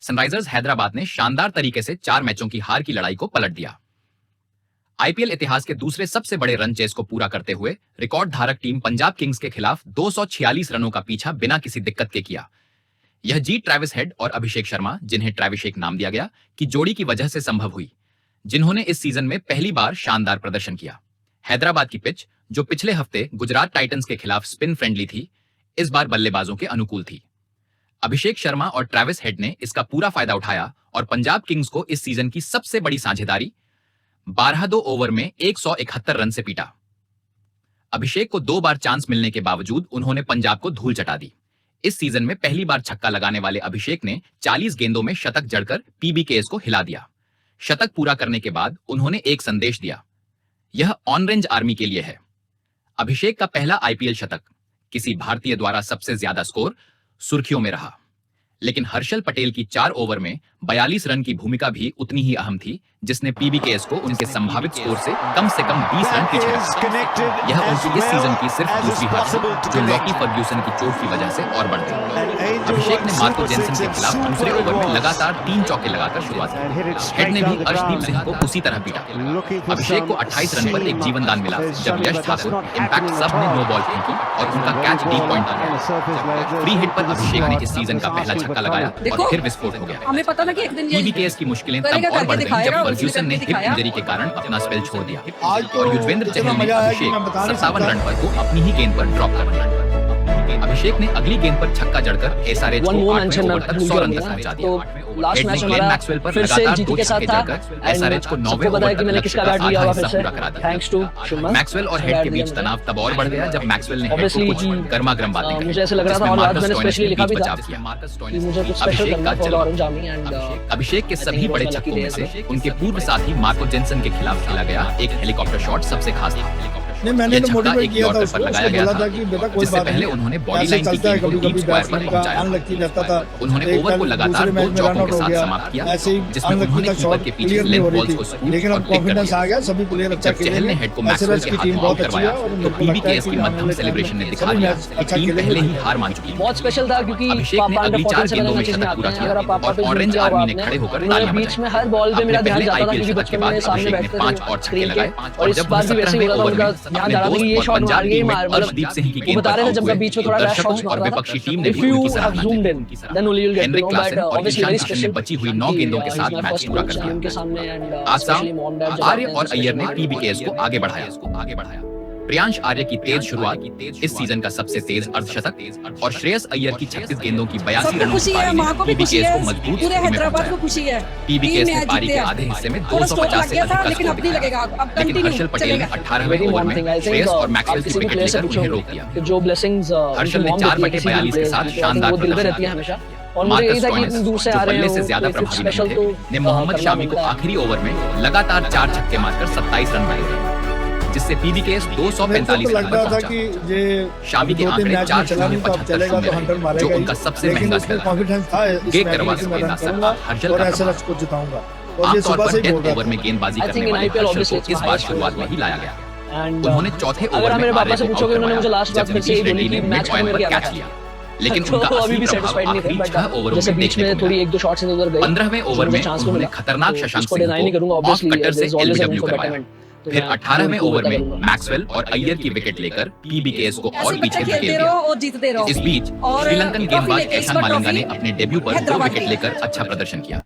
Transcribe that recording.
Sunrisers Hyderabad ने शानदार तरीके से 4 मैचों की हार की लड़ाई को पलट दिया। आईपीएल इतिहास के दूसरे सबसे बड़े रन चेस को पूरा करते हुए रिकॉर्ड धारक टीम पंजाब किंग्स के खिलाफ 246 रनों का पीछा बिना किसी दिक्कत के किया। यह जीत ट्रेविस हेड और अभिषेक शर्मा, जिन्हें ट्रेविशेक नाम दिया गया, की जोड़ी की वजह से संभव हुई, जिन्होंने इस सीजन में पहली बार शानदार प्रदर्शन किया। हैदराबाद की पिच, जो पिछले हफ्ते गुजरात टाइटंस के खिलाफ स्पिन फ्रेंडली थी, इस बार बल्लेबाजों के अनुकूल थी। अभिषेक शर्मा और ट्रेविस हेड ने इसका पूरा फायदा उठाया और पंजाब किंग्स को इस सीजन की सबसे बड़ी साझेदारी 12 ओवर में 171 रन से पीटा। अभिषेक को 2 बार चांस मिलने के बावजूद उन्होंने पंजाब को धूल चटा दी। इस सीजन में पहली बार छक्का लगाने वाले अभिषेक ने 40 गेंदों में शतक जड़कर पीबीकेएस को हिला दिया। शतक पूरा करने के बाद उन्होंने एक संदेश दिया, यह ऑन रेंज आर्मी के लिए है। अभिषेक का पहला आईपीएल शतक, किसी भारतीय द्वारा सबसे ज्यादा स्कोर, सुर्खियों में रहा। लेकिन हर्षल पटेल की 4 ओवर में 42 रन की भूमिका भी उतनी ही अहम थी, जिसने पीबीकेएस को उनके संभावित स्कोर से कम 20 रन पीछे रखा। यह उनकी इस सीजन की सिर्फ दूसरी हार थी, जो लॉकी फर्ग्यूसन की चोट की वजह से और बढ़ गई। अभिषेक ने मार्को जेनसन के खिलाफ दूसरे ओवर में लगातार 3 चौके लगाकर शुरुआत की। हेड ने भी अर्शदीप सिंह को उसी तरह पीटा। अभिषेक को 28 रन पर एक जीवनदान मिला, जब यश ठाकुर इंपैक्ट सब ने नो बॉल फेंकी और उनका कैच डीप पॉइंट आ गया। फ्री हिट पर अभिषेक ने इस सीजन का पहला छक्का लगाया और फिर विस्फोट हो गया। हमें पता था कि एक दिन ये पीबीकेएस की मुश्किलें तब और बढ़ गईं जब फर्ग्यूसन ने हिप इंजरी के कारण अपना स्पेल छोड़ दिया और युजवेंद्र चहल ने अभिषेक 57 रन पर को अपनी ही गेंद पर ड्रॉप कर दिया। अभिषेक ने अगली गेंद पर छक्का जड़कर एसआरएच को 8वें ओवर तक 100 रन तक पहुंचा दिया। हेड ने ग्लेन मैक्सवेल पर लगातार 2 छक्के जड़कर एसआरएच को 9वें ओवर तक लक्ष्य का आधा हिस्सा पूरा करा दिया। मैक्सवेल और हेड के बीच तनाव तब और बढ़ गया जब मैक्सवेल ने हेड को कुछ गर्मा-गर्म बातें कही। मुझे ऐसा लग रहा था और आज मैंने स्पेशली लिखा भी था कि मुझे कुछ स्पेशल करना है फॉर ऑरेंज आर्मी एंड अभिषेक के सभी बड़े छक्कों में से उनके पूर्व साथी मार्को जेनसन के खिलाफ खेला गया एक हेलीकॉप्टर शॉट सबसे खास था। नहीं, मैंने तो मोटिवेट किया था उसको, लगाया गया था कि बेटा कोई बात नहीं, उन्होंने बॉडी लाइन की गेंद को डीप स्क्वायर पर पहुंचाया। रहता था। उन्होंने ओवर को लगातार 2 चौकों के साथ समाप्त किया, जिसमें उन्होंने कीपर के पीछे लेंथ बॉल्स को स्कूप लेकिन अब कॉन्फिडेंस आ गया, सभी प्लेयर अच्छा खेले। चहल ने हेड को मैक्सवेल के हाथ में आउट करवाया तो पीबीकेएस की मध्यम सेलिब्रेशन ने दिखा दिया कि टीम पहले ही हार मान चुकी है। बहुत स्पेशल था क्योंकि अभिषेक ने अगली 4 गेंदों में शतक पूरा किया और ऑरेंज आर्मी ने खड़े होकर तालियां बीच में हर बॉल पे मेरा ध्यान जाता था क्योंकि बचपन में सामने बैठते थे 5 और छक्के लगाए और इस बार भी वैसे ही हो रहा था, ध्यान जा रहा था कि ये शॉट मार ये मार, अर्शदीप सिंह की गेंद बता रहे थे जब मैं बीच में थोड़ा रश शॉट और विपक्षी टीम ने भी उनकी सराहना की। Then only you will get Heinrich no, Klaasen but और ऑब्वियसली ईशान वेरी किशन ने स्पेशल बची हुई 9 गेंदों के साथ मैच पूरा कर उनके दिया। सामने एंड आसाम, आर्य और अय्यर ने पीबीकेएस को आगे बढ़ाया। प्रियांश आर्य की तेज शुरुआत इस सीजन का सबसे तेज अर्धशतक और श्रेयस अय्यर की 36 गेंदों की 82 रनों की पारी ने पीबीकेएस को मजबूत पूरे हैदराबाद को खुशी है। पीबीकेएस ने पारी के आधे हिस्से में 250 से अधिक का स्कोर दिखाया, लेकिन हर्षल पटेल ने 18वें ओवर में श्रेयस और मैक्सवेल की विकेट लेकर उन्हें रोक दिया। जो ब्लेसिंग्स हर्षल ने 4/42 के साथ शानदार प्रदर्शन किया। और मुझे यही था कि इतनी दूर से आ रहे हैं से ज्यादा प्रभावी ने मोहम्मद शामी को आखिरी ओवर में लगातार 4 छक्के मारकर 27 रन बनाए, जिससे पीबीकेएस 245 रन पर पहुंचा। शामी के आंकड़े 4/75 शून्य, जो उनका सबसे महंगा स्पेल था। गेंद करवाने में नासर हर्षल का आमतौर पर 10 ओवर में गेंदबाजी करने वाले हर्षल को इस बार शुरुआत में ही लाया गया। उन्होंने चौथे ओवर में पापा से पूछोगे उन्होंने मुझे लास्ट बात में से बोली कि मैच पॉइंट पर कैच लिया, लेकिन उनका अभी भी सेटिस्फाइड नहीं थे। बट जैसे बीच में थोड़ी 1-2 शॉट्स इधर गए। 15वें ओवर में उन्होंने खतरनाक शशांक सिंह को ऑफ कटर से एलबीडब्ल्यू करवाया। फिर 18वें ओवर में मैक्सवेल और अय्यर की विकेट लेकर पीबीकेएस को और पीछे धकेल दिया। इस बीच श्रीलंकन गेंदबाज एशान मालिंगा ने अपने डेब्यू पर 2 विकेट लेकर अच्छा प्रदर्शन किया।